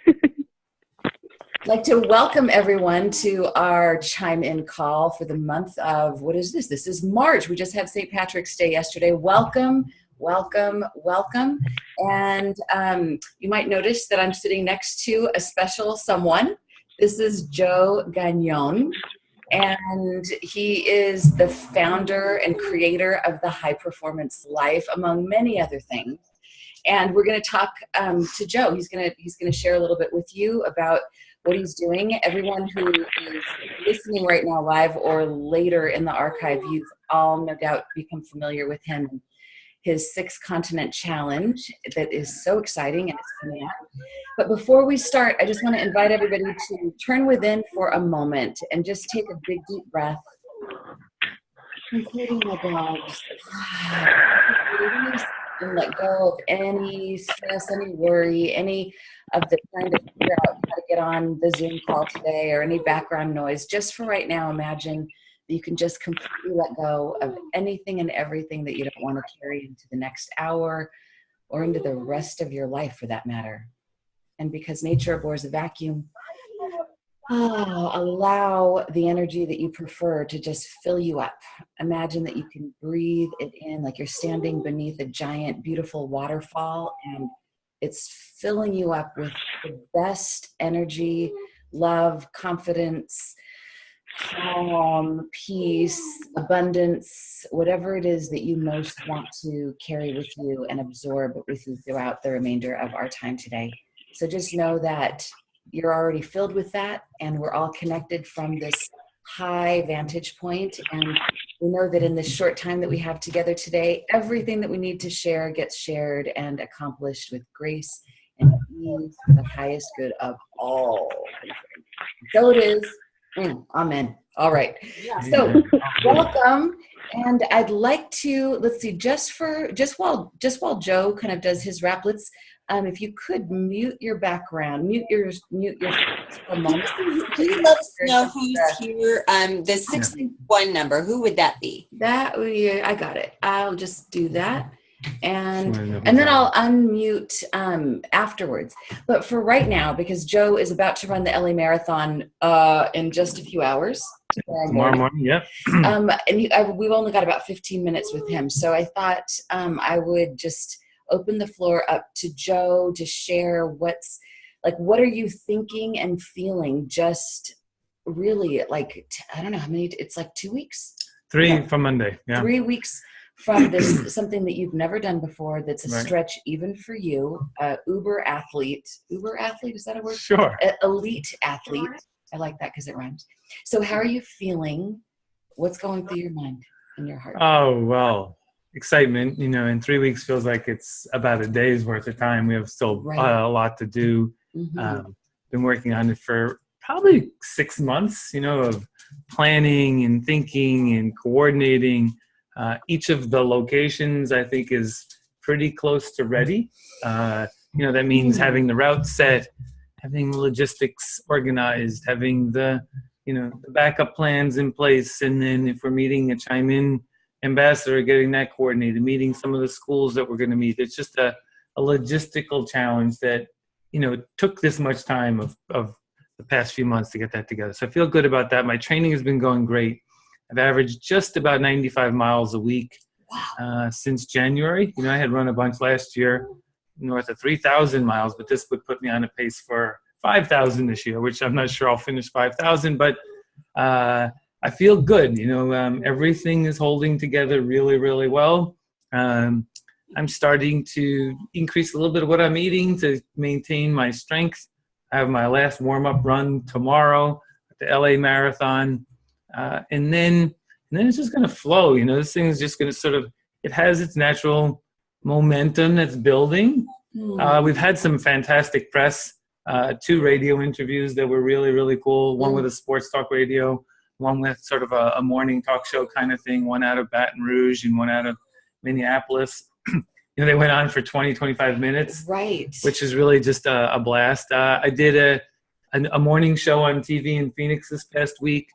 I'd like to welcome everyone to our Chime In call for the month of, what is this? This is March. We just had St. Patrick's Day yesterday. Welcome, welcome, welcome. And you might notice that I'm sitting next to a special someone. This is Joe Gagnon, and he is the founder and creator of the High Performance Life, among many other things. And we're going to talk to Joe. He's going to share a little bit with you about what he's doing. Everyone who is listening right now live or later in the archive, you've all no doubt become familiar with him. His 6-continent challenge that is so exciting and it's coming out. But before we start, I just want to invite everybody to turn within for a moment and just take a big deep breath, including my dogs. And let go of any stress, any worry, any of the trying to figure out how to get on the Zoom call today or any background noise. Just for right now, imagine that you can just completely let go of anything and everything that you don't want to carry into the next hour or into the rest of your life for that matter. And because nature abhors a vacuum, allow the energy that you prefer to just fill you up. Imagine that you can breathe it in like you're standing beneath a giant, beautiful waterfall, and it's filling you up with the best energy, love, confidence, calm, peace, abundance, whatever it is that you most want to carry with you and absorb with you throughout the remainder of our time today. So just know that you're already filled with that, and we're all connected from this high vantage point. And we know that in this short time that we have together today, everything that we need to share gets shared and accomplished with grace and ease for the highest good of all. So it is. Amen. All right. So welcome. And I'd like to, let's see, just while Joe kind of does his wrap, let's, if you could mute your background, mute your for a moment. Can you let us know who's here? The 661 number, who would that be? I got it. I'll just do that. And then I'll unmute afterwards. But for right now, because Joe is about to run the LA Marathon in just a few hours. Tomorrow morning, yeah. And we've only got about 15 minutes with him. So I thought I would just open the floor up to Joe to share what are you thinking and feeling just really I don't know how many, it's like 2 weeks? 3 from Monday, yeah. 3 weeks from this, something that you've never done before that's a stretch even for you, uber athlete, is that a word? Sure. Elite athlete. I like that because it rhymes. So how are you feeling? What's going through your mind and your heart? Oh, well, excitement, in 3 weeks feels like it's about a day's worth of time. We have still a lot to do. Mm-hmm. Been working on it for probably 6 months, of planning and thinking and coordinating. Each of the locations, I think, is pretty close to ready. That means having the route set, having the logistics organized, having the backup plans in place. And then if we're meeting a Chime In ambassador, getting that coordinated, meeting some of the schools that we're going to meet. It's just a logistical challenge that, took this much time of the past few months to get that together. So I feel good about that. My training has been going great. I've averaged just about 95 miles a week since January. I had run a bunch last year, north of 3,000 miles, but this would put me on a pace for 5,000 this year, which I'm not sure I'll finish 5,000, but I feel good. Everything is holding together really, really well. I'm starting to increase a little bit of what I'm eating to maintain my strength. I have my last warm-up run tomorrow at the LA Marathon. And then it's just going to flow. This thing is just going to it has its natural momentum that's building. We've had some fantastic press, 2 radio interviews that were really, really cool. One with a sports talk radio, one with sort of a morning talk show kind of thing, one out of Baton Rouge and one out of Minneapolis. They went on for 20, 25 minutes, right? Which is really just a blast. I did a morning show on TV in Phoenix this past week.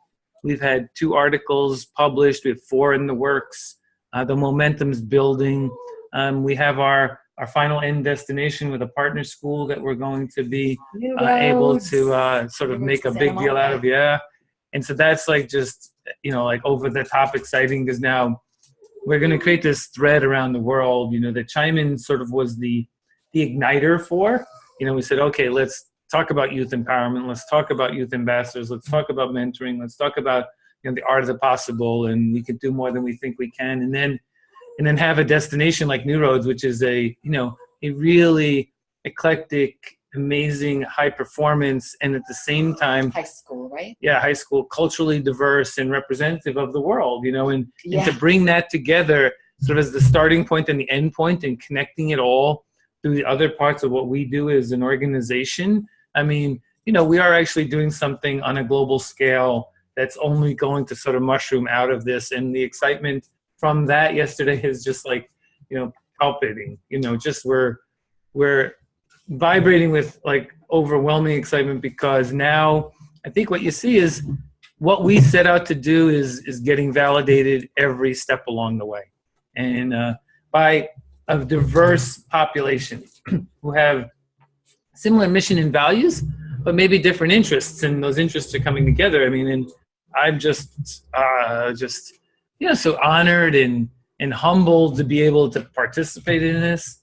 We've had 2 articles published. We have 4 in the works. The momentum's building. We have our our final end destination with a partner school that we're going to be New able Roads. to sort of New make Roads a to big Santa deal out of. Monica. Yeah. And so that's like just, like over the top exciting, because now we're going to create this thread around the world, that Chime sort of was the igniter for. We said, okay, let's talk about youth empowerment. Let's talk about youth ambassadors. Let's talk about mentoring. Let's talk about, the art of the possible, and we can do more than we think we can. And then have a destination like New Roads, which is a really eclectic, amazing, high performance, and at the same time, High school, right? yeah, high school, culturally diverse and representative of the world, and Yeah. to bring that together sort of as the starting point and the end point, and connecting it all through the other parts of what we do as an organization. I mean, we are actually doing something on a global scale that's only going to sort of mushroom out of this. And the excitement from that yesterday is just like, palpating, just we're vibrating with like overwhelming excitement, because now I think what you see is what we set out to do is getting validated every step along the way. And by a diverse population who have similar mission and values, but maybe different interests, and those interests are coming together. I mean, and I'm just so honored and humbled to be able to participate in this.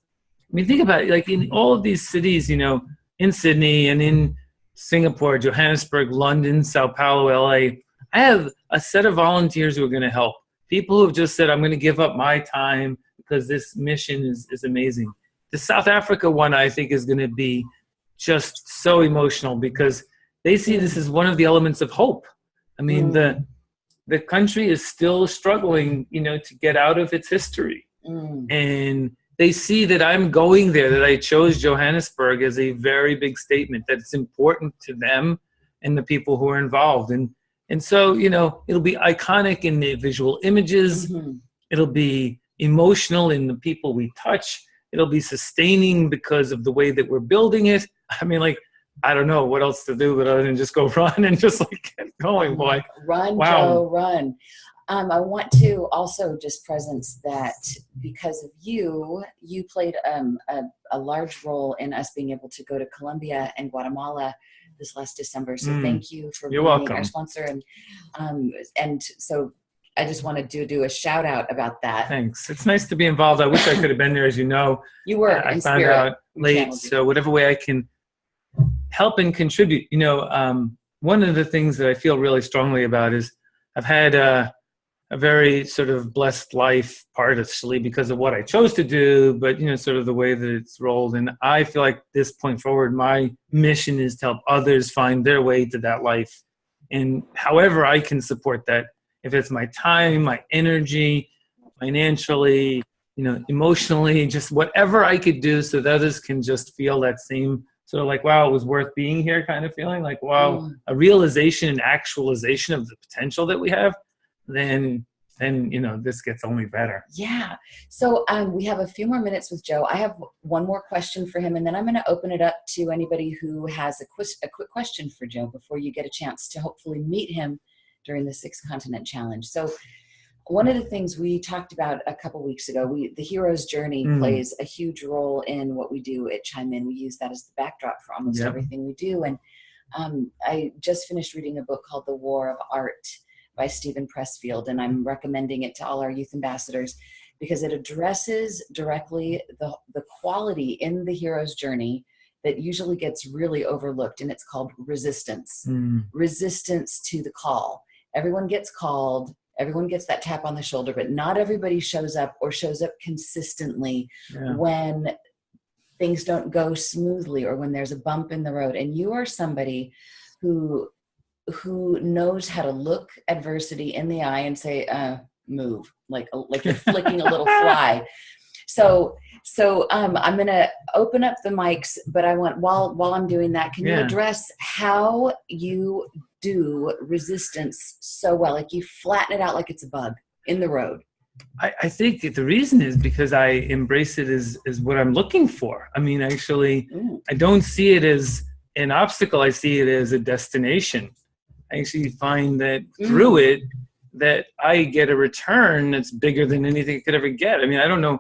I mean, think about it, like in all of these cities, in Sydney and in Singapore, Johannesburg, London, Sao Paulo, LA, I have a set of volunteers who are going to help. People who have just said, I'm going to give up my time because this mission is amazing. The South Africa one, I think, is going to be just so emotional, because they see this as one of the elements of hope. I mean, the country is still struggling, to get out of its history. And they see that I'm going there, that I chose Johannesburg as a very big statement, that it's important to them and the people who are involved. And so, it'll be iconic in the visual images. It'll be emotional in the people we touch. It'll be sustaining because of the way that we're building it. I mean, like, I don't know what else to do but other than just go run and just like get going, boy. Run, Wow. Joe, run. I want to also just presence that because of you played a large role in us being able to go to Colombia and Guatemala this last December. So thank you for being welcome. our sponsor. And so I just wanted to do a shout out about that. Thanks. It's nice to be involved. I wish I could have been there. As you know, You were I in found spirit. out late. So whatever way I can help and contribute. One of the things that I feel really strongly about is I've had a very sort of blessed life, partially because of what I chose to do, but sort of the way that it's rolled. And I feel like this point forward, my mission is to help others find their way to that life. And however I can support that, if it's my time, my energy, financially, emotionally, just whatever I could do so that others can just feel that same sort of like, wow, it was worth being here kind of feeling, like, wow, a realization and actualization of the potential that we have, then this gets only better. Yeah. So we have a few more minutes with Joe. I have one more question for him, and then I'm going to open it up to anybody who has a quick question for Joe before you get a chance to hopefully meet him during the 6-Continent Challenge. So one of the things we talked about a couple weeks ago, the hero's journey plays a huge role in what we do at Chime In. We use that as the backdrop for almost everything we do. And I just finished reading a book called The War of Art by Stephen Pressfield, and I'm recommending it to all our youth ambassadors because it addresses directly the quality in the hero's journey that usually gets really overlooked, and it's called resistance. Resistance to the call. Everyone gets called, everyone gets that tap on the shoulder, but not everybody shows up or shows up consistently when things don't go smoothly or when there's a bump in the road. And you are somebody who knows how to look adversity in the eye and say, move, like you're flicking a little fly. So I'm going to open up the mics, but I want, while I'm doing that, can you address how you do resistance so well? Like you flatten it out like it's a bug in the road. I think the reason is because I embrace it as what I'm looking for. I mean, actually, I don't see it as an obstacle. I see it as a destination. I actually find that through it, that I get a return that's bigger than anything I could ever get. I mean, I don't know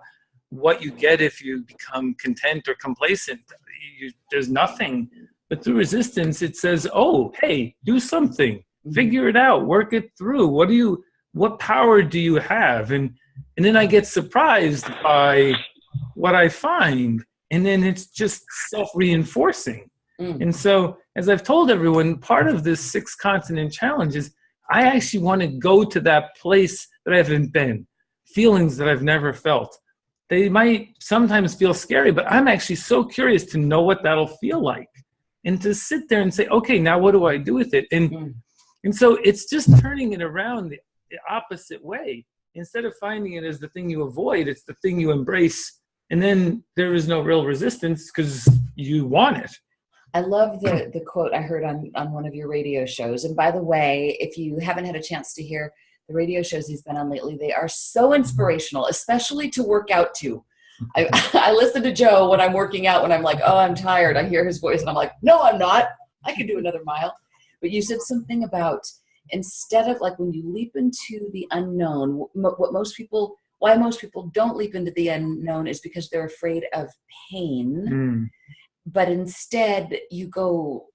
what you get if you become content or complacent. There's nothing. But through resistance, it says, oh, hey, do something, figure it out, work it through. What power do you have? And then I get surprised by what I find. And then it's just self-reinforcing. And so, as I've told everyone, part of this 6-continent challenge is I actually want to go to that place that I haven't been, feelings that I've never felt. They might sometimes feel scary, but I'm actually so curious to know what that'll feel like and to sit there and say, okay, now what do I do with it? And so it's just turning it around the opposite way. Instead of finding it as the thing you avoid, it's the thing you embrace. And then there is no real resistance because you want it. I love the quote I heard on one of your radio shows. And by the way, if you haven't had a chance to hear the radio shows he's been on lately, they are so inspirational, especially to work out to. I listen to Joe when I'm working out, when I'm like, oh, I'm tired. I hear his voice and I'm like, no, I'm not. I can do another mile. But you said something about instead of like when you leap into the unknown, why most people don't leap into the unknown is because they're afraid of pain. But instead you go,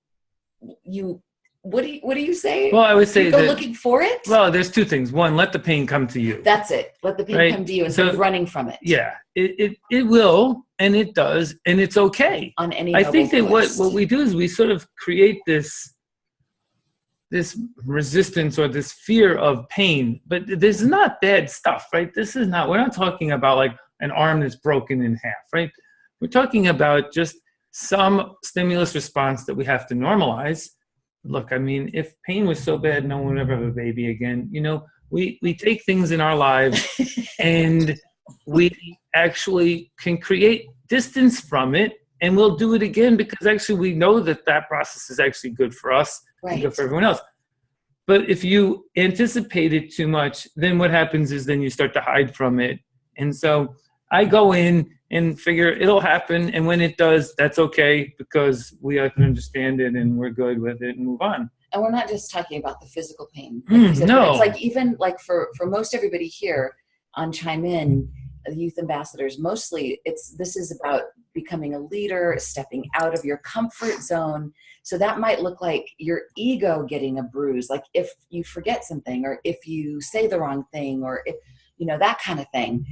what do you say? Well, I would say you go looking for it. Well, there's two things. One, let the pain come to you. That's it. Let the pain come to you instead of running from it. Yeah, it will, and it does, and it's okay. On any I think that twist. what we do is we sort of create this resistance or this fear of pain, but this is not bad stuff, right? We're not talking about like an arm that's broken in half, right? We're talking about just some stimulus response that we have to normalize. Look, I mean, if pain was so bad, no one would ever have a baby again. You know, we take things in our lives and we actually can create distance from it, and we'll do it again because actually we know that process is actually good for us and good for everyone else. But if you anticipate it too much, then what happens is then you start to hide from it. And so I go in and figure it'll happen. And when it does, that's okay because we have to understand it and we're good with it and move on. And we're not just talking about the physical pain. No. It's like even like for most everybody here on Chime In, the youth ambassadors, mostly this is about becoming a leader, stepping out of your comfort zone. So that might look like your ego getting a bruise, like if you forget something or if you say the wrong thing or if, that kind of thing.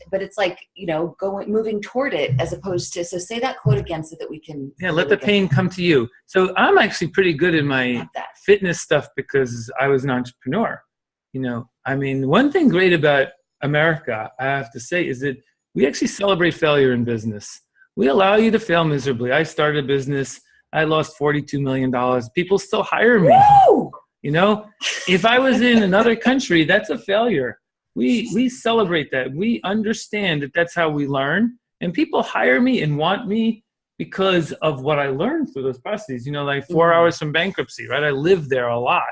But it's like, moving toward it as opposed to, so say that quote again so that we can. Yeah, let the pain come to you. So I'm actually pretty good in my fitness stuff because I was an entrepreneur. I mean, one thing great about America, I have to say, is that we actually celebrate failure in business. We allow you to fail miserably. I started a business. I lost $42 million. People still hire me. Woo! If I was in another country, that's a failure. We celebrate that. We understand that that's how we learn. And people hire me and want me because of what I learned through those processes. Like 4 hours from bankruptcy, right? I lived there a lot.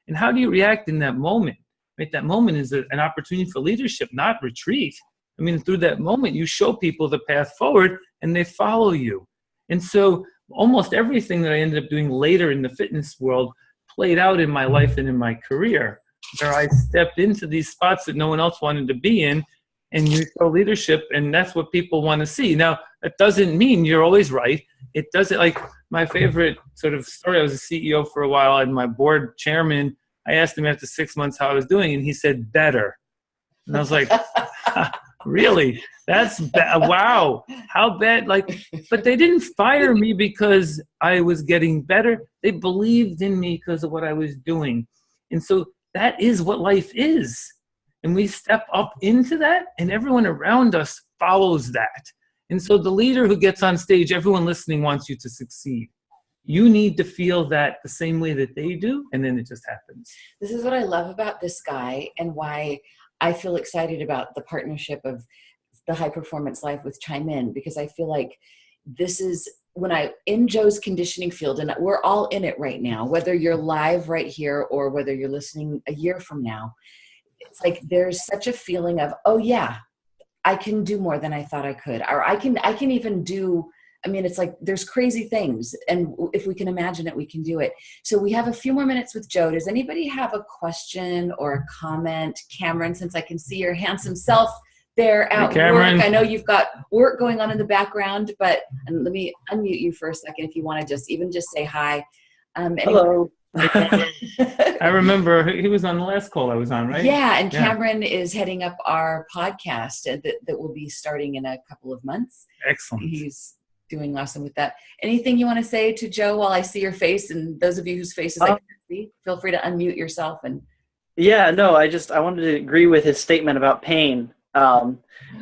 And how do you react in that moment? Right? That moment is an opportunity for leadership, not retreat. I mean, through that moment, you show people the path forward and they follow you. And so almost everything that I ended up doing later in the fitness world played out in my life and in my career, where I stepped into these spots that no one else wanted to be in, and you show leadership, and that's what people want to see. Now, that doesn't mean you're always right. It doesn't, like my favorite sort of story, I was a CEO for a while, and my board chairman, I asked him after 6 months how I was doing, and he said, better. And I was like, really? That's wow. How bad? But they didn't fire me because I was getting better. They believed in me because of what I was doing. And so that is what life is. And we step up into that, and everyone around us follows that. And so the leader who gets on stage, everyone listening wants you to succeed. You need to feel that the same way that they do, and then it just happens. This is what I love about this guy and why I feel excited about the partnership of the High Performance Life with Chime In, because I feel like this is in Joe's conditioning field, and we're all in it right now, whether you're live right here or whether you're listening a year from now. It's like there's such a feeling of, oh yeah, I can do more than I thought I could, or I can even do. I mean, it's like there's crazy things, and if we can imagine it, we can do it. So we have a few more minutes with Joe. Does anybody have a question or a comment? Cameron, since I can see your handsome self They're at work. Cameron. I know you've got work going on in the background, but let me unmute you for a second if you want to just say hi. Hello. I remember he was on the last call I was on, right? Yeah, and Cameron is heading up our podcast that will be starting in a couple of months. Excellent. He's doing awesome with that. Anything you want to say to Joe while I see your face, and those of you whose faces I can't see, feel free to unmute yourself. And Yeah, no, I wanted to agree with his statement about pain. I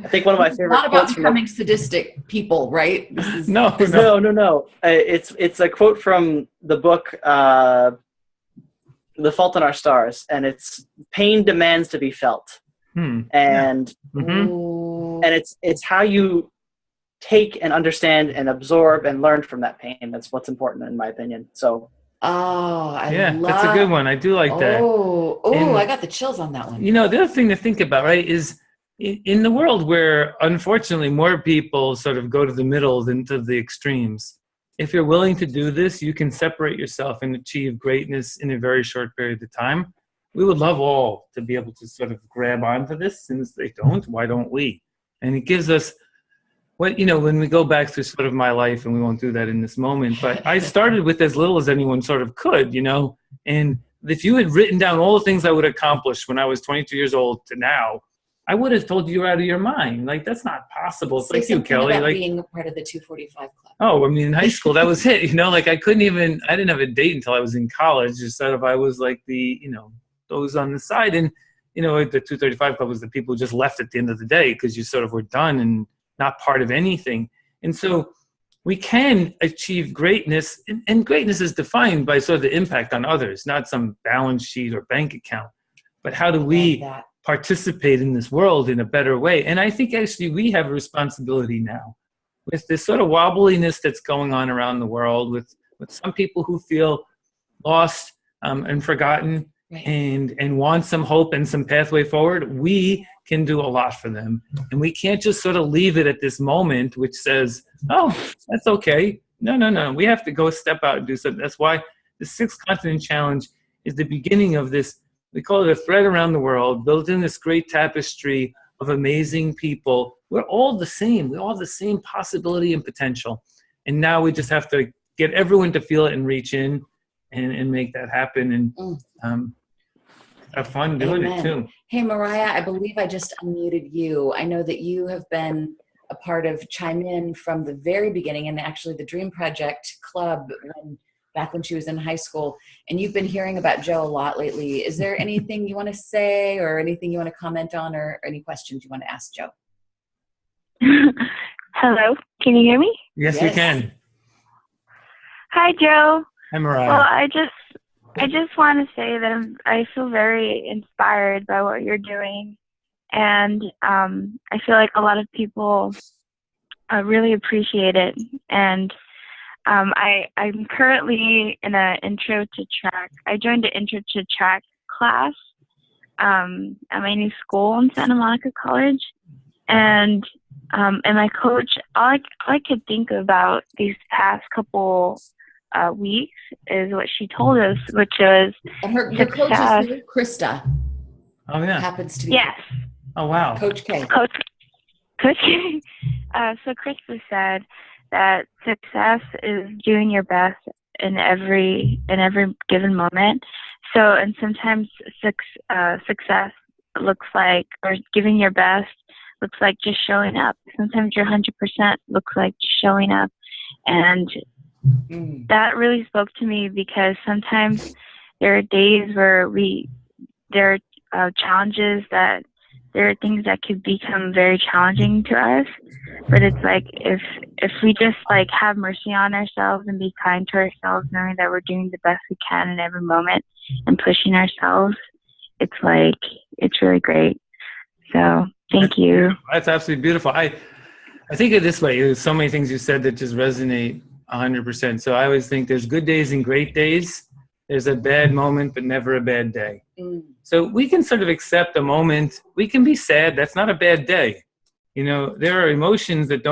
think one of my favorite not about quotes becoming sadistic people, right? This is No. It's a quote from the book The Fault in Our Stars, and it's pain demands to be felt. And Mm-hmm. and it's how you take and understand and absorb and learn from that pain. That's what's important in my opinion. So that's a good one. I do like that. Oh, I got the chills on that one. You know, the other thing to think about, right, is in the world where unfortunately more people sort of go to the middle than to the extremes, if you're willing to do this, you can separate yourself and achieve greatness in a very short period of time. We would love all to be able to sort of grab onto this. Since they don't, why don't we? And it gives us what, you know, when we go back through sort of my life, and we won't do that in this moment, but I started with as little as anyone sort of could, you know, and if you had written down all the things I would accomplish when I was 22 years old to now, I would have told you you're out of your mind. Like, that's not possible. It's like you, Kelly. About like being a part of the 245 Club. Oh, I mean, in high school, that was it. You know, like I didn't have a date until I was in college. Instead of I was like the, you know, those on the side. And, you know, the 235 Club was the people who just left at the end of the day because you sort of were done and not part of anything. And so we can achieve greatness, and greatness is defined by sort of the impact on others, not some balance sheet or bank account. But how do we participate in this world in a better way? And I think actually we have a responsibility now with this sort of wobbliness that's going on around the world, with some people who feel lost and forgotten, and want some hope and some pathway forward. We can do a lot for them. And we can't just sort of leave it at this moment, which says, oh, that's okay. No. We have to go step out and do something. That's why the 6th Continent Challenge is the beginning of this. We call it a thread around the world, built in this great tapestry of amazing people. We're all the same. We all have the same possibility and potential. And now we just have to get everyone to feel it and reach in and make that happen. And have fun doing it too. Hey, Mariah, I believe I just unmuted you. I know that you have been a part of Chime In from the very beginning, and actually the Dream Project Club back when she was in high school. And you've been hearing about Joe a lot lately. Is there anything you want to say, or anything you want to comment on, or any questions you want to ask Joe? Hello, can you hear me? Yes, we can. Hi, Joe. Hi, Mariah. Well, I just want to say that I feel very inspired by what you're doing, and I feel like a lot of people really appreciate it. And I'm currently in an intro to track. I joined an intro to track class at my new school in Santa Monica College, and my coach, all I could think about these past couple weeks is what she told us, which was your coach is who? Krista. Oh yeah, happens to be. Yes. Oh wow. Coach K. Coach K. So Krista said that success is doing your best in every given moment. So, and sometimes success looks like, or giving your best looks like just showing up. Sometimes your 100% looks like just showing up. And that really spoke to me, because sometimes there are days where there are challenges, that there are things that could become very challenging to us. But it's like, if we just like have mercy on ourselves and be kind to ourselves, knowing that we're doing the best we can in every moment and pushing ourselves, it's like, it's really great. So thank you. That's absolutely beautiful. I think of it this way. There's so many things you said that just resonate 100%. So I always think there's good days and great days. There's a bad moment, but never a bad day. So we can sort of accept a moment. We can be sad. That's not a bad day. You know, there are emotions that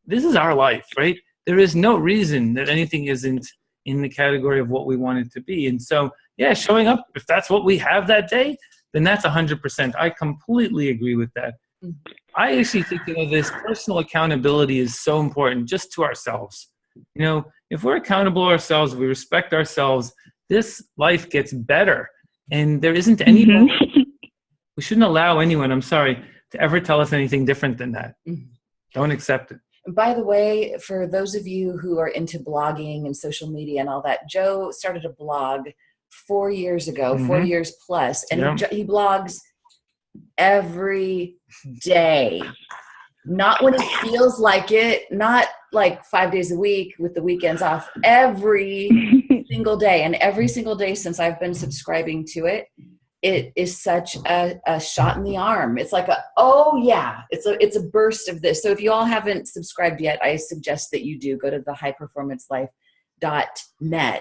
this is our life, right? There is no reason that anything isn't in the category of what we want it to be. And so, yeah, showing up, if that's what we have that day, then that's 100%. I completely agree with that. I actually think, this personal accountability is so important just to ourselves. If we're accountable to ourselves, we respect ourselves, this life gets better. And there isn't anyone, we shouldn't allow anyone, I'm sorry, to ever tell us anything different than that. Don't accept it. And by the way, for those of you who are into blogging and social media and all that, Joe started a blog 4 years ago, 4 years plus, and he blogs every day. Not when it feels like it, not like 5 days a week with the weekends off, every single day. And every single day since I've been subscribing to it, it is such a shot in the arm. It's like it's a burst of this. So if you all haven't subscribed yet, I suggest that you do. Go to the highperformancelife.net.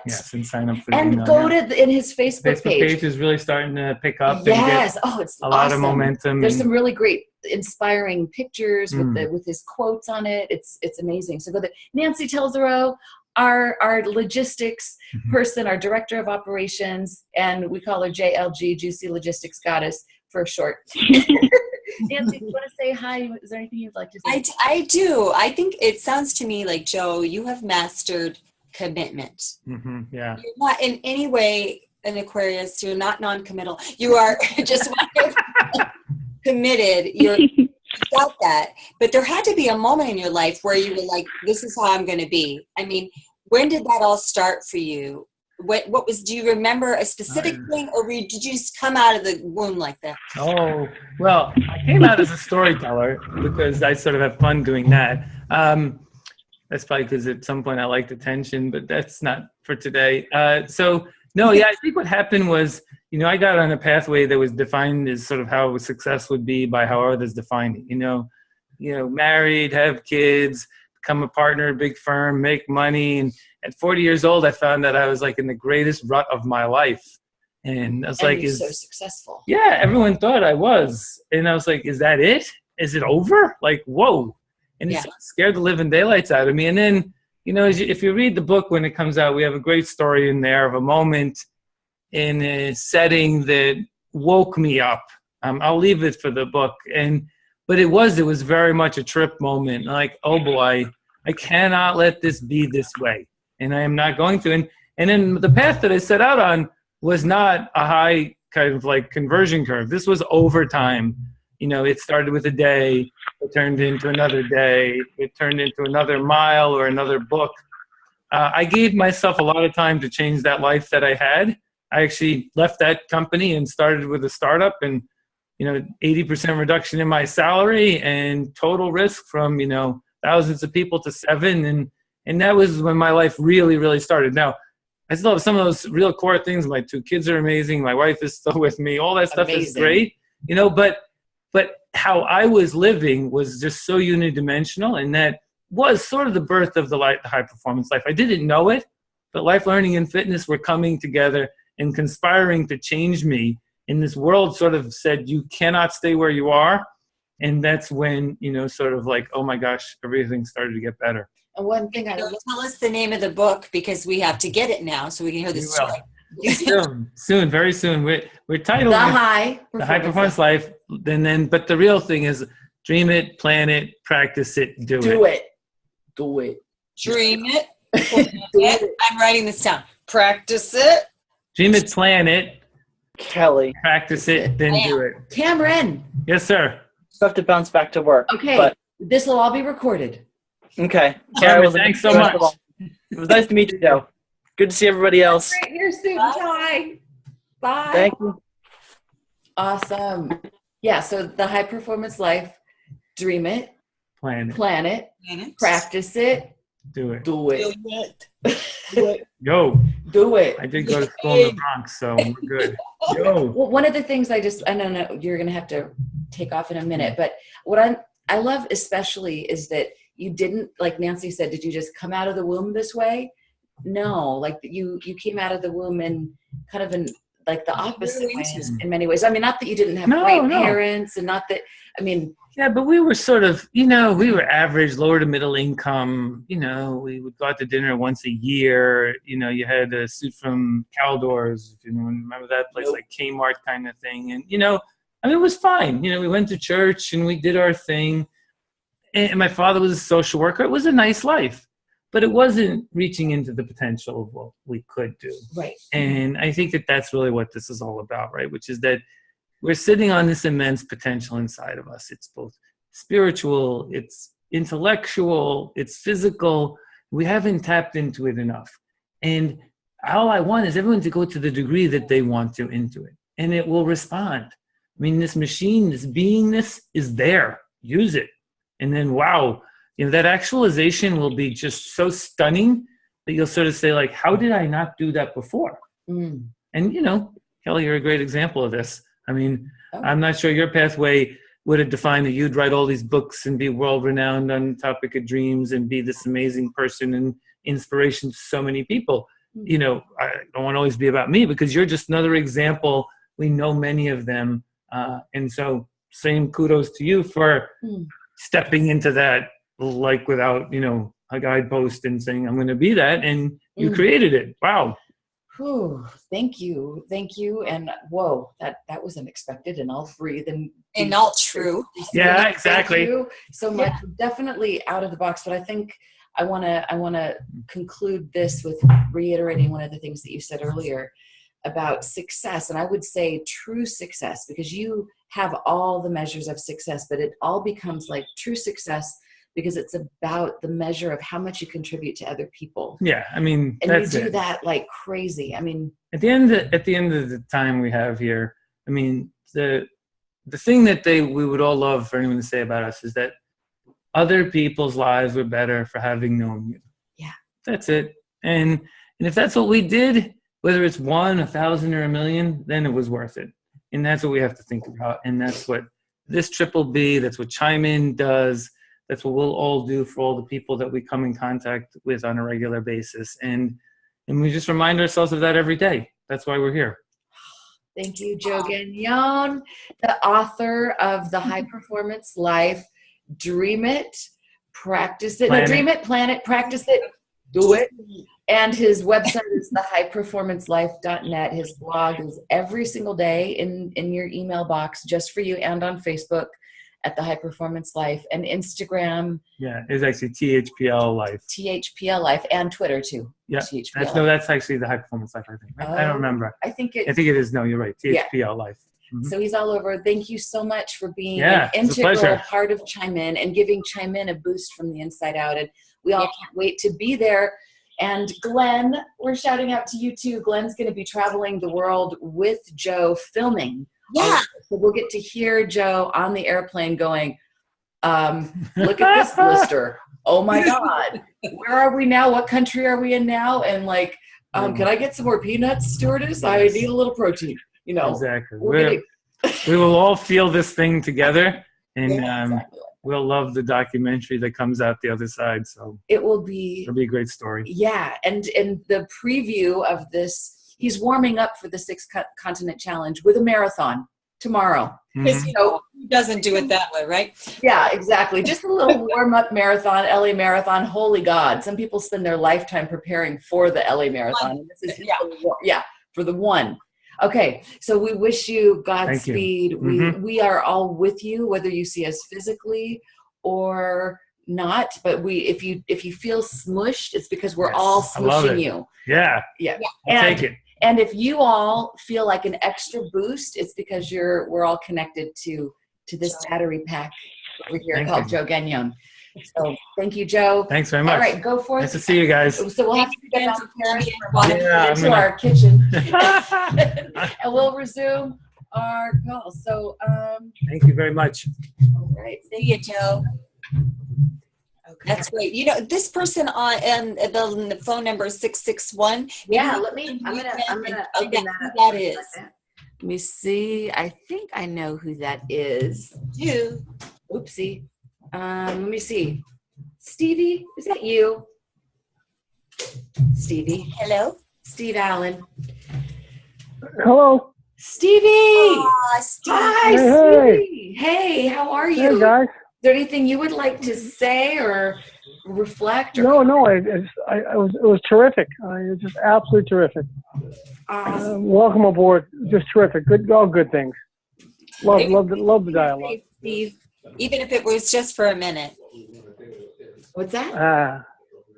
Yes, and sign up for and go in his Facebook page. Page is really starting to pick up. Yes, it's a lot of momentum. There's some really great, inspiring pictures with his quotes on it. It's amazing. So go to Nancy Telzero, our logistics person, our director of operations, and we call her JLG, Juicy Logistics Goddess for short. Nancy, you want to say hi? Is there anything you'd like to say? I do. I think it sounds to me like, Joe, you have mastered commitment. Yeah. You're not in any way an Aquarius. You're not non-committal. You are just committed. You got that. But there had to be a moment in your life where you were like, this is how I'm going to be. I mean, when did that all start for you? Do you remember a specific thing, or did you just come out of the womb like that? Oh, well, I came out as a storyteller because I sort of have fun doing that. That's probably because at some point I liked attention, but that's not for today. I think what happened was, I got on a pathway that was defined as sort of how success would be by how others defined it. Married, have kids, become a partner, big firm, make money. And at 40 years old, I found that I was like in the greatest rut of my life. And I was you're so successful. Yeah, everyone thought I was. And I was like, is that it? Is it over? Like, whoa. And it scared the living daylights out of me. And then, if you read the book when it comes out, we have a great story in there of a moment in a setting that woke me up. I'll leave it for the book. But it was very much a trip moment. Like, oh boy, I cannot let this be this way. And I am not going to. And then the path that I set out on was not a high kind of like conversion curve. This was over time. It started with a day, it turned into another day, it turned into another mile or another book. I gave myself a lot of time to change that life that I had. I actually left that company and started with a startup, and 80% reduction in my salary and total risk from thousands of people to 7, and that was when my life really, really started. Now, I still have some of those real core things. My 2 kids are amazing. My wife is still with me. All that stuff is great, but how I was living was just so unidimensional, and that was sort of the birth of the high performance life. I didn't know it, but life, learning, and fitness were coming together and conspiring to change me. And this world sort of said, you cannot stay where you are. And that's when, sort of like, oh my gosh, everything started to get better. And one thing tell us the name of the book, because we have to get it now so we can hear the story. Soon, very soon. We're titled The High Performance Life. But the real thing is dream it, plan it, practice it, do it. Do it. Dream it. I'm writing this down. Practice it. Dream it, plan it. Kelly. Practice it, then do it. Cameron. Yes, sir. I have to bounce back to work. Okay. This will all be recorded. Okay. Cameron, thanks so much. It was nice to meet you, Joe. Good to see everybody else. Great, you're soon, Ty. Bye. Thank you. Awesome. Yeah, so the High Performance Life, dream it, plan it, practice it, do it. Do it. Yo. Do it. I did go to school in the Bronx, so we're good. Yo. Well, one of the things I don't know, you're going to have to take off in a minute, but what I love especially is that you didn't, like Nancy said, did you just come out of the womb this way? No, like you came out of the womb in kind of like the opposite ways in many ways. I mean, not that you didn't have great parents, and not that, I mean. Yeah, but we were sort of, we were average, lower to middle income. We would go out to dinner once a year. You had a suit from Caldors, if you remember that place, like Kmart kind of thing. And, I mean, it was fine. You know, we went to church and we did our thing. And my father was a social worker. It was a nice life, but it wasn't reaching into the potential of what we could do. Right. And I think that that's really what this is all about, right? Which is that we're sitting on this immense potential inside of us. It's both spiritual, it's intellectual, it's physical. We haven't tapped into it enough. And all I want is everyone to go to the degree that they want to into it, and it will respond. I mean, this machine, this beingness is there. Use it. And then, wow, you know, that actualization will be just so stunning that you'll sort of say, like, how did I not do that before? Mm. And, you know, Kelly, you're a great example of this. I mean, I'm not sure your pathway would have defined that you'd write all these books and be world-renowned on the topic of dreams and be this amazing person and inspiration to so many people. You know, I don't want to always be about me because you're just another example. We know many of them. And so same kudos to you for stepping into that, like without, you know, a guidepost and saying, I'm going to be that. And you created it. Wow. Whew, thank you. And whoa, that was unexpected, and I'll breathe and all true. Yeah, exactly. Thank you so much. Definitely out of the box, but I think I want to conclude this with reiterating one of the things that you said earlier about success. And I would say true success, because you have all the measures of success, but it all becomes like true success because it's about the measure of how much you contribute to other people. Yeah, I mean, and that's you do it. that like crazy. I mean, at the end of the time we have here, I mean, the thing that we would all love for anyone to say about us is that other people's lives were better for having known you. Yeah, that's it. And if that's what we did, whether it's 1, 1,000, or 1,000,000, then it was worth it. And that's what we have to think about. And that's what this Triple B, that's what Chime In does. That's what we'll all do for all the people that we come in contact with on a regular basis. And we just remind ourselves of that every day. That's why we're here. Thank you, Joe Gagnon, the author of The High Performance Life. Dream it, practice it. No, dream it, plan it, practice it, do it. And his website is thehighperformancelife.net. His blog is every single day in your email box just for you, and on Facebook at The High Performance Life, and Instagram. Yeah, it's actually THPL Life. THPL Life, and Twitter too. Yeah, that's actually The High Performance Life, I think. I don't remember. I think it is. No, you're right. THPL Life. Mm-hmm. So he's all over. Thank you so much for being an integral part of Chime In and giving Chime In a boost from the inside out. And we all can't wait to be there. And Glenn, we're shouting out to you too. Glenn's going to be traveling the world with Joe filming. Yeah. So we'll get to hear Joe on the airplane going, look at this blister. Oh my God. Where are we now? What country are we in now? And like, can I get some more peanuts, stewardess? I need a little protein. You know, exactly. We will all feel this thing together, and we'll love the documentary that comes out the other side. So it'll be a great story. Yeah, and the preview of this, he's warming up for the 6 Continent Challenge with a marathon tomorrow. Because who doesn't do it that way, right? Yeah, exactly. Just a little warm-up marathon, LA Marathon. Holy God, some people spend their lifetime preparing for the LA Marathon. This is for the one. Okay, so we wish you Godspeed. We are all with you, whether you see us physically or not. But if you feel smushed, it's because we're all smushing you. Yeah. I'll take it. And if you all feel like an extra boost, it's because we're all connected to this battery pack over here called Joe Gagnon. So thank you, Joe. Thanks very much. All right, go forth. Nice to see you guys. So we'll have to get downstairs into our kitchen, and we'll resume our call. So thank you very much. All right, see you, Joe. Okay. That's great. You know, this person on the phone number is 661. Yeah, I'm gonna open that up. That is. Let me see. I think I know who that is. You. Oopsie. Let me see. Stevie, is that you? Stevie. Hello. Steve Allen. Hello. Stevie. Steve. Hi, Stevie. Hey, how are you? Hey, guys. Is there anything you would like to say or reflect? Or no. It was terrific. It was just absolutely terrific. Awesome. Welcome aboard. Just terrific. All good things. Love the dialogue. Steve, even if it was just for a minute. What's that?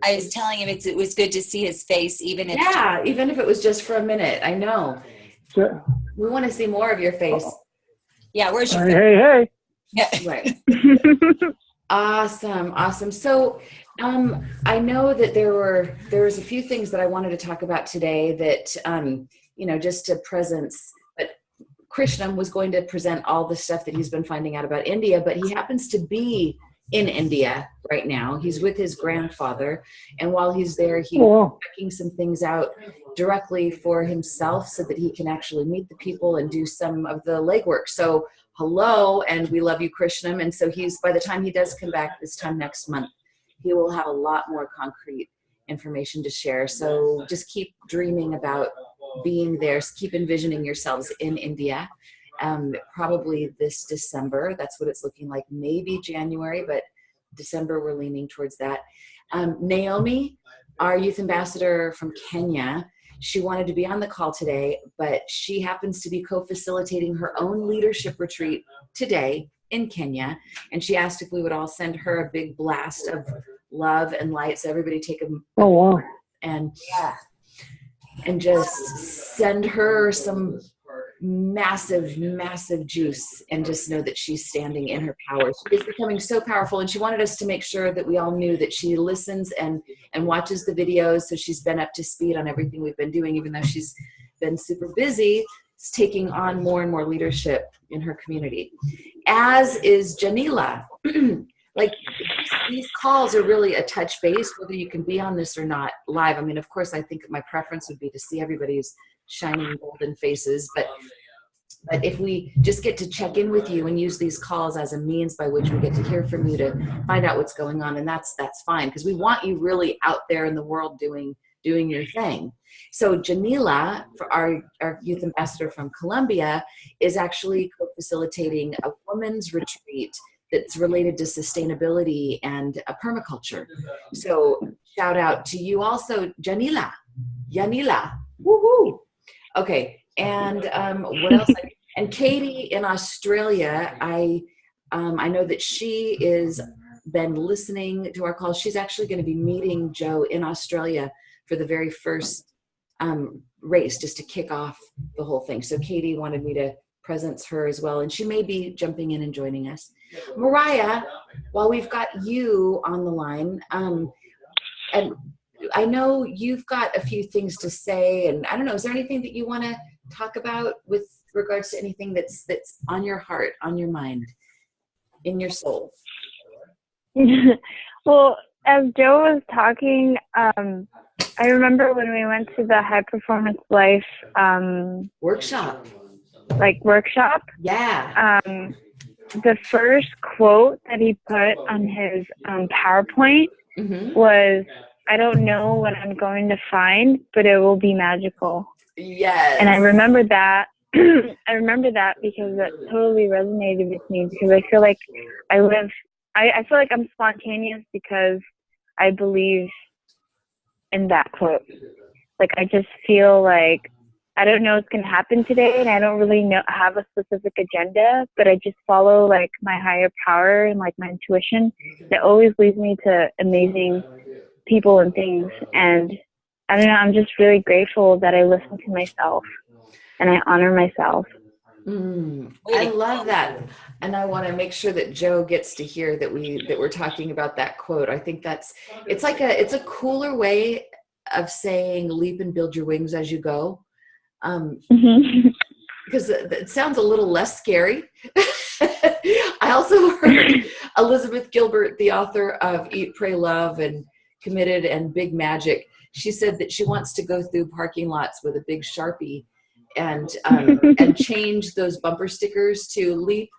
I was telling him it was good to see his face, even if even if it was just for a minute. I know. Sure. We want to see more of your face. Yeah, where's your Hey. Yeah. Right. Awesome. So I know that there was a few things that I wanted to talk about today that just to presence, but Krishnam was going to present all the stuff that he's been finding out about India, but he happens to be in India right now. He's with his grandfather, and while he's there, he's checking some things out directly for himself so that he can actually meet the people and do some of the legwork. So hello, and we love you, Krishnam. And so by the time he does come back this time next month, he will have a lot more concrete information to share. So just keep dreaming about being there. Keep envisioning yourselves in India. Probably this December. That's what it's looking like. Maybe January, but December we're leaning towards that. Naomi, our youth ambassador from Kenya, she wanted to be on the call today, but she happens to be co-facilitating her own leadership retreat today in Kenya. And she asked if we would all send her a big blast of love and light. So everybody take a and just send her some massive juice, and just know that she's standing in her power. She's becoming so powerful, and she wanted us to make sure that we all knew that she listens and watches the videos. So she's been up to speed on everything we've been doing, even though she's been super busy. It's taking on more and more leadership in her community, as is Janila. Like, these calls are really a touch base, whether you can be on this or not live. I mean, of course, I think my preference would be to see everybody's shining golden faces, but if we just get to check in with you and use these calls as a means by which we get to hear from you to find out what's going on, and that's fine, because we want you really out there in the world doing your thing. So Janila, for our youth ambassador from Colombia, is actually co-facilitating a women's retreat that's related to sustainability and permaculture. So shout out to you also, Janila. Woohoo! Okay, and what else? And Katie in Australia, I know that she is been listening to our calls. She's actually going to be meeting Joe in Australia for the very first race, just to kick off the whole thing. So Katie wanted me to presence her as well, and she may be jumping in and joining us. Mariah, while we've got you on the line, and I know you've got a few things to say, and I don't know, is there anything that you want to talk about with regards to anything that's on your heart, on your mind, in your soul? Well, as Joe was talking, I remember when we went to the High Performance Life workshop. Yeah. The first quote that he put on his PowerPoint was, "I don't know what I'm going to find, but it will be magical." Yes. And I remember that. I remember that because that totally resonated with me, because I feel like I feel like I'm spontaneous because I believe in that quote. Like, I just feel like I don't know what's going to happen today, and I don't really have a specific agenda, but I just follow like my higher power and like my intuition that always leads me to amazing people and things. And I don't know, I'm just really grateful that I listen to myself and I honor myself. I love that. And I want to make sure that Joe gets to hear that we're talking about that quote. I think it's a cooler way of saying leap and build your wings as you go. Because it sounds a little less scary. I also heard Elizabeth Gilbert, the author of Eat, Pray, Love, and Committed and Big Magic. She said that she wants to go through parking lots with a big Sharpie and change those bumper stickers to leap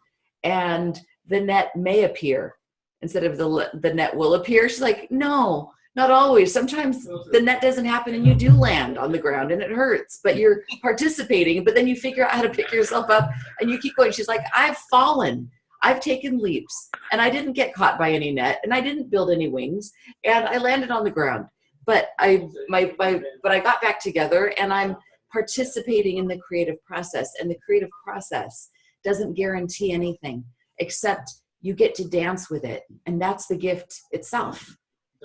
and the net may appear instead of the net will appear. She's like, no, not always. Sometimes the net doesn't happen and you do land on the ground and it hurts, but you're participating. But then you figure out how to pick yourself up and you keep going. She's like, I've fallen. I've taken leaps and I didn't get caught by any net and I didn't build any wings and I landed on the ground. But I got back together and I'm participating in the creative process, and the creative process doesn't guarantee anything, except you get to dance with it. And that's the gift itself.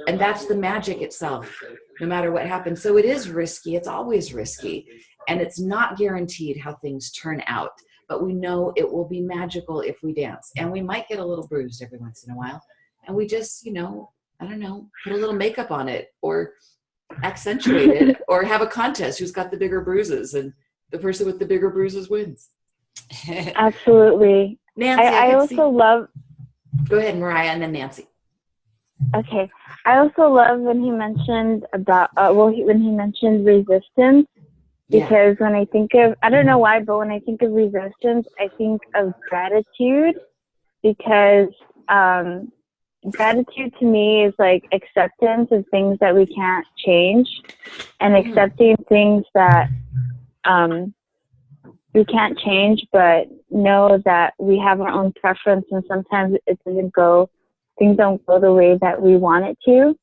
And that's the magic itself, no matter what happens. So it is risky. It's always risky. And it's not guaranteed how things turn out. But we know it will be magical if we dance. And we might get a little bruised every once in a while. And we just, you know, I don't know, put a little makeup on it or accentuate it or have a contest who's got the bigger bruises, and the person with the bigger bruises wins. Absolutely. Nancy, I also love. Go ahead, Mariah, and then Nancy. Okay. I also love when he mentioned about, when he mentioned resistance, because when I think of, I don't know why, but when I think of resistance, I think of gratitude, because gratitude to me is like acceptance of things that we can't change, and accepting things that we can't change, but know that we have our own preference, and sometimes things don't go the way that we want it to.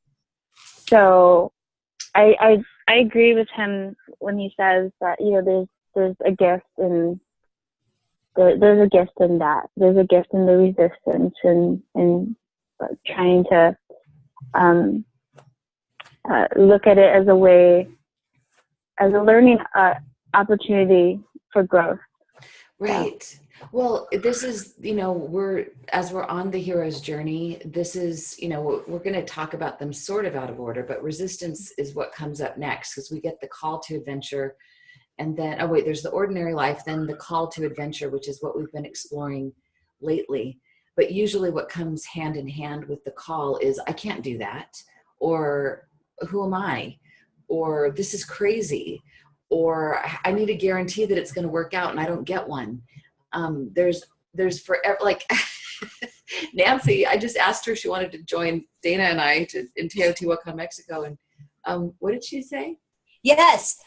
So I agree with him when he says that, you know, there's a gift in there's a gift in that. There's a gift in the resistance and trying to look at it as a learning opportunity for growth. Right. Well, this is, you know, as we're on the hero's journey, this is, you know, we're going to talk about them sort of out of order, but resistance is what comes up next, because we get the call to adventure. And then, there's the ordinary life, then the call to adventure, which is what we've been exploring lately. But usually what comes hand in hand with the call is, I can't do that, or who am I, or this is crazy, or I need a guarantee that it's going to work out and I don't get one. There's forever, like Nancy, I just asked her if she wanted to join Dana and I in Teotihuacan, Mexico. And what did she say? Yes.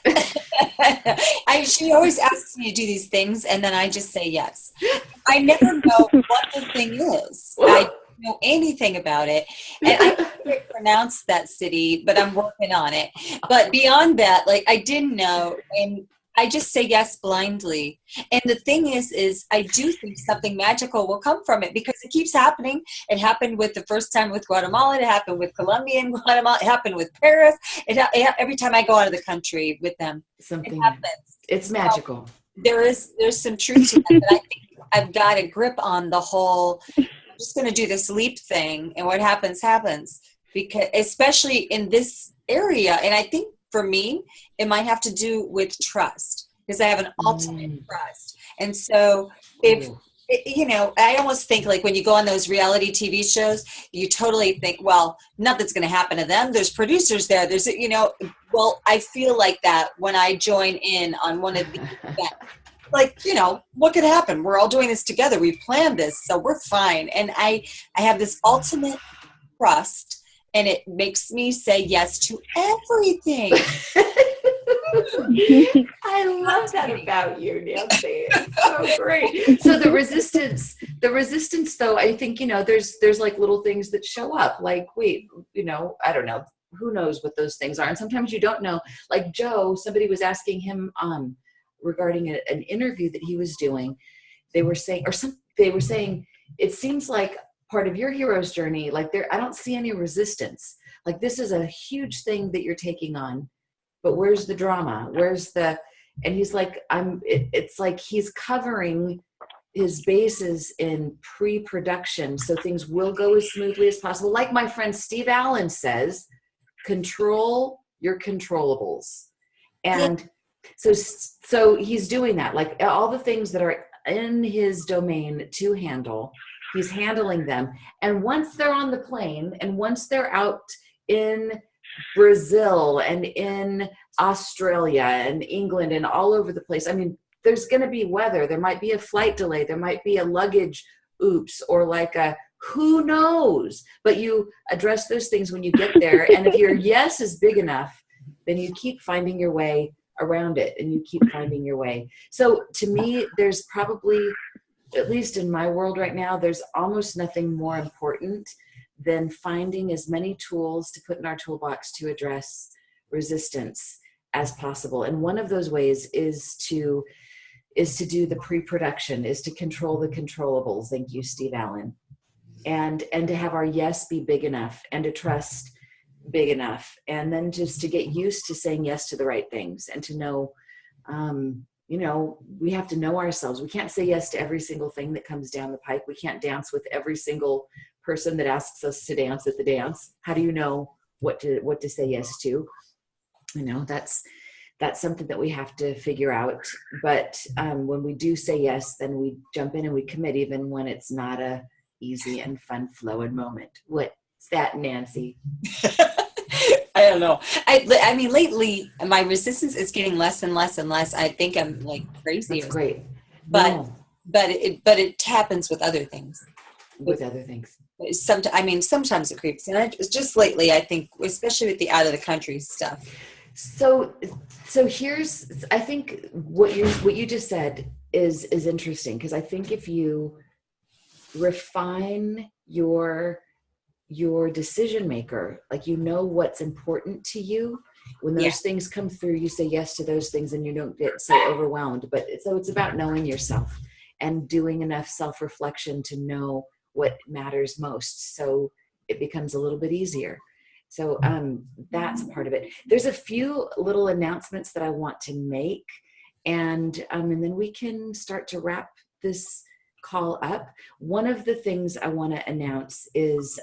She always asks me to do these things, and then I just say yes. I never know what the thing is. I don't know anything about it. And I can't pronounce that city, but I'm working on it. But beyond that, like, I didn't know, and I just say yes blindly. And the thing is I do think something magical will come from it, because it keeps happening. It happened with the first time with Guatemala. It happened with Colombia and Guatemala. It happened with Paris. Every time I go out of the country with them, something it happens. It's magical. There's some truth to that. But I think I've got a grip on the whole, I'm just going to do this leap thing, and what happens, happens. Because especially in this area, and I think for me, it might have to do with trust, because I have an ultimate trust. And so if, you know, I almost think like when you go on those reality TV shows, you totally think, well, nothing's going to happen to them. There's producers there. There's, you know, well, I feel like that when I join in on one of these events. Like, you know, what could happen? We're all doing this together. We've planned this, so we're fine. And I have this ultimate trust, and it makes me say yes to everything. I love that about you, Nancy. It's so great. So the resistance though, I think, you know, there's like little things that show up, like, wait, you know, I don't know, who knows what those things are. And sometimes you don't know. Like Joe, somebody was asking him regarding an interview that he was doing. They were saying it seems like part of your hero's journey, like I don't see any resistance. Like, this is a huge thing that you're taking on, but where's the drama? And he's like, it's like he's covering his bases in pre-production, so things will go as smoothly as possible. Like my friend Steve Allen says, control your controllables. And so he's doing that, like all the things that are in his domain to handle, he's handling them. And once they're on the plane, and once they're out in Brazil and in Australia and England and all over the place, I mean, there's going to be weather. There might be a flight delay. There might be a luggage oops, or like a who knows. But you address those things when you get there. And if your yes is big enough, then you keep finding your way around it, and you keep finding your way. So to me, there's probably, at least in my world right now, there's almost nothing more important than finding as many tools to put in our toolbox to address resistance as possible. And one of those ways is to is to do the pre-production, is to control the controllables. Thank you, Steve Allen. And to have our yes be big enough, and to trust big enough, and then just to get used to saying yes to the right things, and to know, we have to know ourselves. We can't say yes to every single thing that comes down the pike. We can't dance with every single person that asks us to dance at the dance. How do you know what to say yes to? That's something that we have to figure out. But when we do say yes, then we jump in and we commit, even when it's not a easy and fun flowing moment. What's that, Nancy? I don't know. I mean, lately my resistance is getting less and less and less. I think I'm like crazy. That's great. But it happens with other things. With other things. Sometimes it creeps. And it's just lately, I think, especially with the out of the country stuff. So here's, I think what you just said is interesting, because I think if you refine your decision maker, like what's important to you, when those things come through, you say yes to those things, and you don't get so overwhelmed. But it's about knowing yourself and doing enough self-reflection to know what matters most, so it becomes a little bit easier. So that's part of it. There's a few little announcements that I want to make, and then we can start to wrap this call up. One of the things I want to announce is,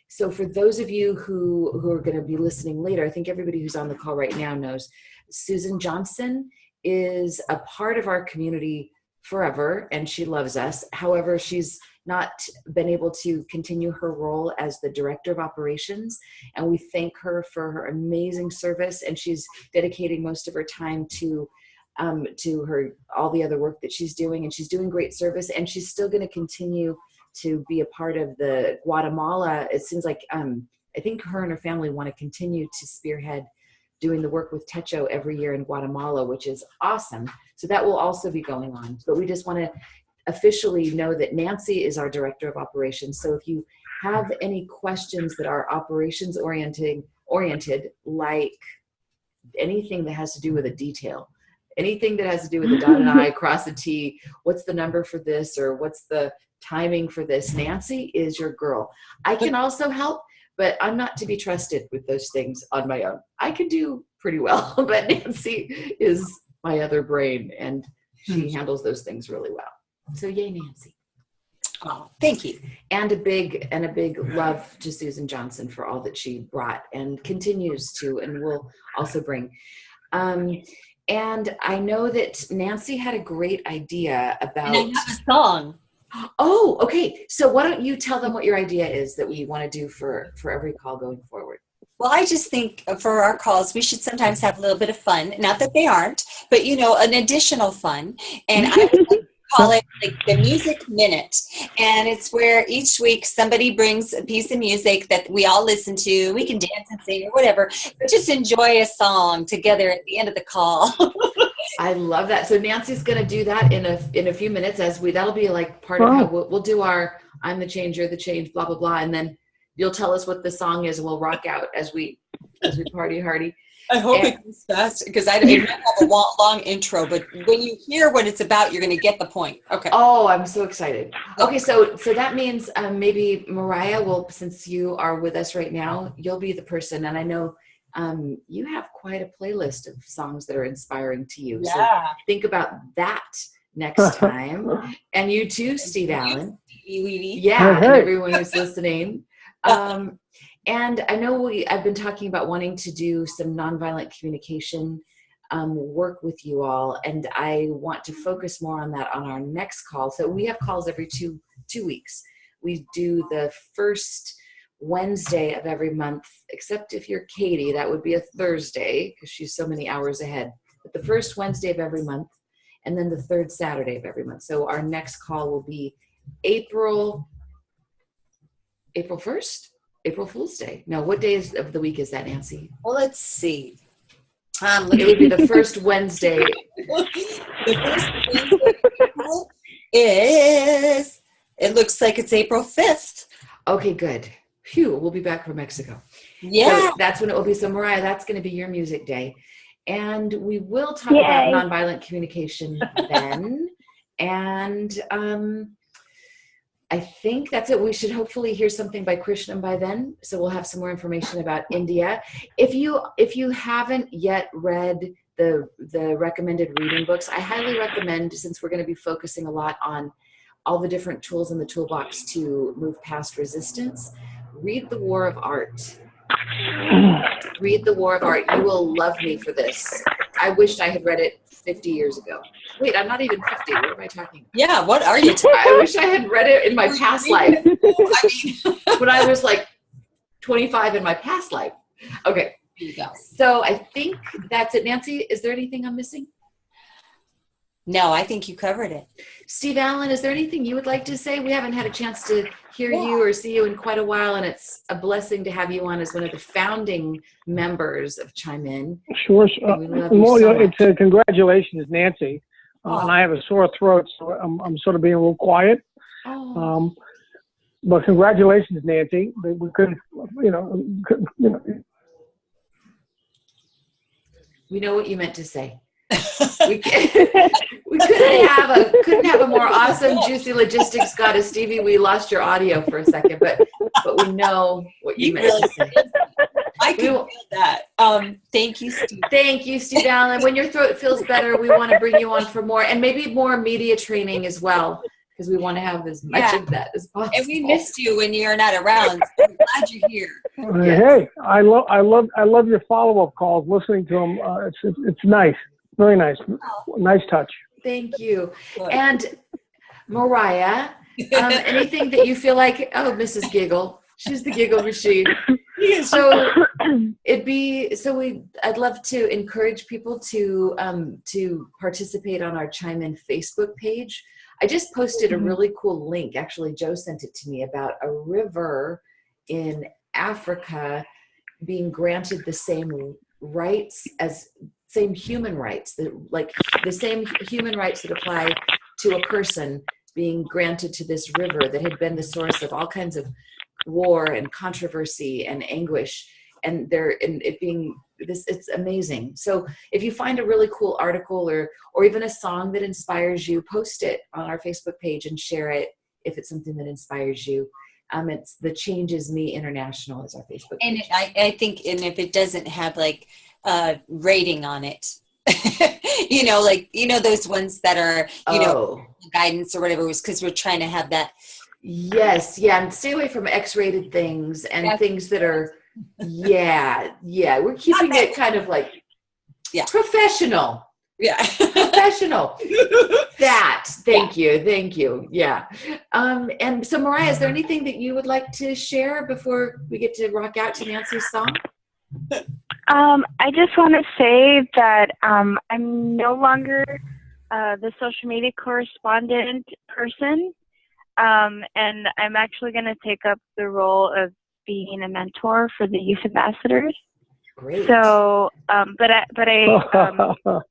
so for those of you who are going to be listening later, I think everybody who's on the call right now knows Susan Johnson is a part of our community forever, and she loves us. However, she's not been able to continue her role as the director of operations, and we thank her for her amazing service, and she's dedicating most of her time to her all the other work that she's doing, and she's doing great service, and she's still going to continue to be a part of the Guatemala. It seems like I think her and her family want to continue to spearhead doing the work with Techo every year in Guatemala, which is awesome. So that will also be going on. But we just want to officially know that Nancy is our director of operations. So if you have any questions that are operations oriented, like anything that has to do with a detail, anything that has to do with the dot an I, cross a T, what's the number for this, or what's the timing for this, Nancy is your girl. I can also help, but I'm not to be trusted with those things on my own. I can do pretty well, but Nancy is my other brain, and she handles those things really well. So yay, Nancy. Oh, thank you. And a big love to Susan Johnson for all that she brought and continues to, and will also bring. And I know that Nancy had a great idea about... And I have a song. Oh, okay. So why don't you tell them what your idea is that we want to do for every call going forward? Well, I just think for our calls, we should sometimes have a little bit of fun. Not that they aren't, but, an additional fun. And I would like to call it like the Music Minute. And it's where each week somebody brings a piece of music that we all listen to. We can dance and sing or whatever, but just enjoy a song together at the end of the call. I love that. So Nancy's going to do that in a few minutes, that'll be like part of how we'll do our I'm the change, you're the change, blah, blah, blah. And then you'll tell us what the song is, and we'll rock out as we party hardy. I hope it goes fast, because I might have a long intro, but when you hear what it's about, you're going to get the point. Okay. Oh, I'm so excited. Okay, so that means maybe Mariah will, since you are with us right now, you'll be the person. And I know you have quite a playlist of songs that are inspiring to you. Yeah. So think about that next time. And you too, Steve Allen. Yeah, and everyone who's listening. And I know I've been talking about wanting to do some nonviolent communication work with you all, and I want to focus more on that on our next call. So we have calls every two weeks. We do the first Wednesday of every month, except if you're Katie, that would be a Thursday because she's so many hours ahead. But the first Wednesday of every month, and then the third Saturday of every month. So our next call will be April 1st? April Fool's Day. No, what day of the week is that, Nancy? Well, let's see. It would be the first Wednesday. The first Wednesday is, it looks like it's April 5th. Okay, good. Phew, we'll be back from Mexico. Yeah. So that's when it will be. So Mariah, that's going to be your music day. And we will talk Yay. about nonviolent communication then. And I think that's it. We should hopefully hear something by Krishnan by then. So we'll have some more information about India. If you haven't yet read the recommended reading books, I highly recommend, since we're going to be focusing a lot on all the different tools in the toolbox to move past resistance, read The War of Art. Read The War of Art. You will love me for this. I wished I had read it 50 years ago. Wait, I'm not even 50. What am I talking about? Yeah, what are you I wish I had read it in my past life. I mean, when I was like 25 in my past life. Okay. There you go. So I think that's it. Nancy, is there anything I'm missing? No, I think you covered it. Steve Allen, is there anything you would like to say? We haven't had a chance to hear you or see you in quite a while, and it's a blessing to have you on as one of the founding members of Chime In. Sure. We love you so much. It's congratulations, Nancy. And I have a sore throat, so I'm sort of being a little quiet. Oh. But congratulations, Nancy. We couldn't, We know what you meant to say. We couldn't have a more awesome, juicy logistics goddess, Stevie. We lost your audio for a second, but we know what you meant to say. I can feel that. Thank you, Steve. Thank you, Steve Allen. When your throat feels better, we want to bring you on for more, and maybe more media training as well, because we want to have as much of that as possible. And we missed you when you're not around. So I'm glad you're here. Yes. Hey, I love your follow-up calls. Listening to them, it's nice, very nice, nice touch. Thank you. Good. And Mariah, anything that you feel like? Oh, Mrs. Giggle, she's the giggle machine. So I'd love to encourage people to participate on our Chime In Facebook page. I just posted a really cool link. Actually, Joe sent it to me about a river in Africa being granted the same human rights, the same human rights that apply to a person being granted to this river that had been the source of all kinds of war and controversy and anguish, and it's amazing. So if you find a really cool article or even a song that inspires you, post it on our Facebook page and share it if it's something that inspires you. It's the Changes Me International is our Facebook page. And I think, and if it doesn't have like a rating on it, those ones that are, guidance or whatever, was because we're trying to have that. Yes. Yeah. And stay away from X-rated things and things that are, we're keeping it kind of like professional. Yeah. Professional. Thank you. Yeah. And so Mariah, is there anything that you would like to share before we get to rock out to Nancy's song? I just want to say that I'm no longer the social media correspondent person, and I'm actually going to take up the role of being a mentor for the youth ambassadors. Great. So, but I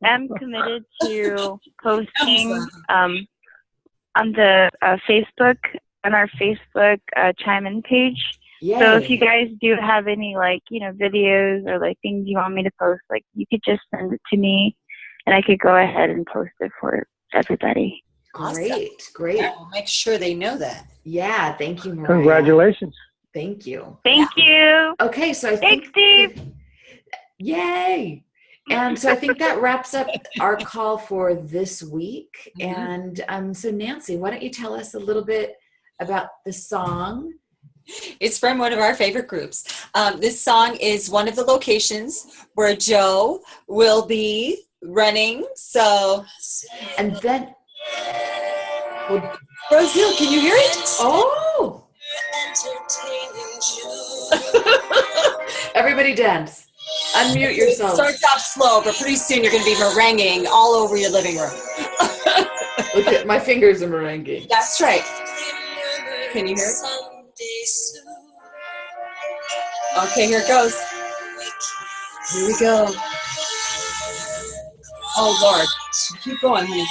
am committed to posting on the Facebook, on our Facebook Chime In page. Yay. So if you guys do have any videos or things you want me to post, you could just send it to me and I could go ahead and post it for everybody. Great. Yeah, we'll make sure they know that. Yeah. Thank you, Mariah. Congratulations. Thank you. Thank you. Okay. So I Thanks, think, Steve. Yay. And so I think that wraps up our call for this week. And so Nancy, why don't you tell us a little bit about the song? It's from one of our favorite groups. This song is one of the locations where Joe will be running. So, and then Brazil, can you hear it? Oh, everybody dance. Unmute yourself. It starts off slow, but pretty soon you're going to be merenguing all over your living room. Look at my fingers are merengue. That's right. Can you hear it? Okay, here it goes. Here we go. Oh, Lord. Keep going, honey.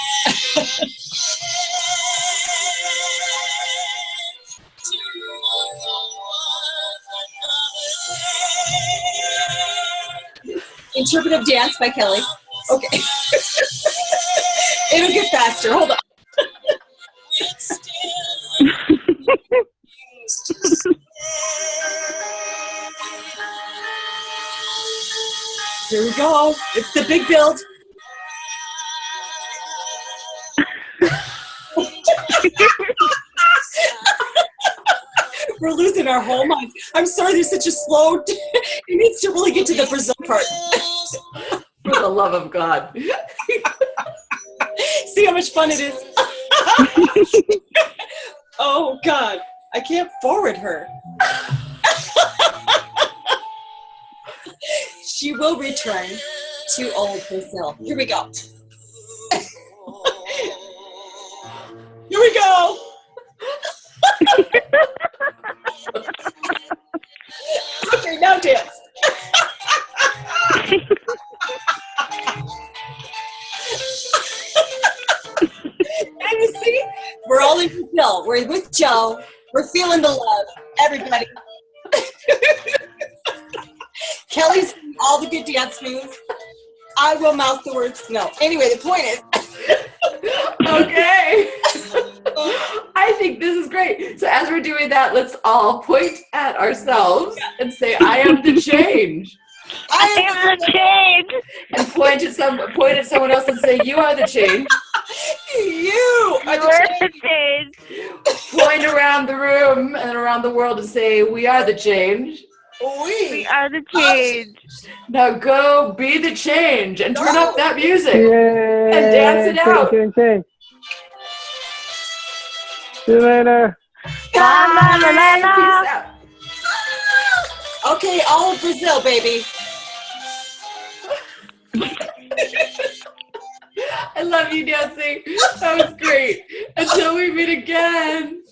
Interpretive dance by Kelly. Okay. It'll get faster. Hold on. Here we go. It's the big build. We're losing our whole minds. I'm sorry, there's such a slow. It needs to really get to the Brazil part. For the love of God. See how much fun it is? Oh, God. I can't forward her. She will return to old Brazil. Here we go. Here we go. Okay, now dance. And you see, we're all in Brazil. We're with Joe. We're feeling the love. Everybody. Kelly's doing all the good dance moves. I will mouth the words. No. Anyway, the point is. Okay. I think this is great. So as we're doing that, let's all point at ourselves and say, I am the change. I am the change. And point at someone else and say, you are the change. You are the change. Point around the room and around the world and say, we are the change. We are the change. Now go be the change and turn up that music. Yay. And dance it out. Change. See you later. Bye. Peace out. Okay, all of Brazil, baby. I love you dancing. That was great. Until we meet again.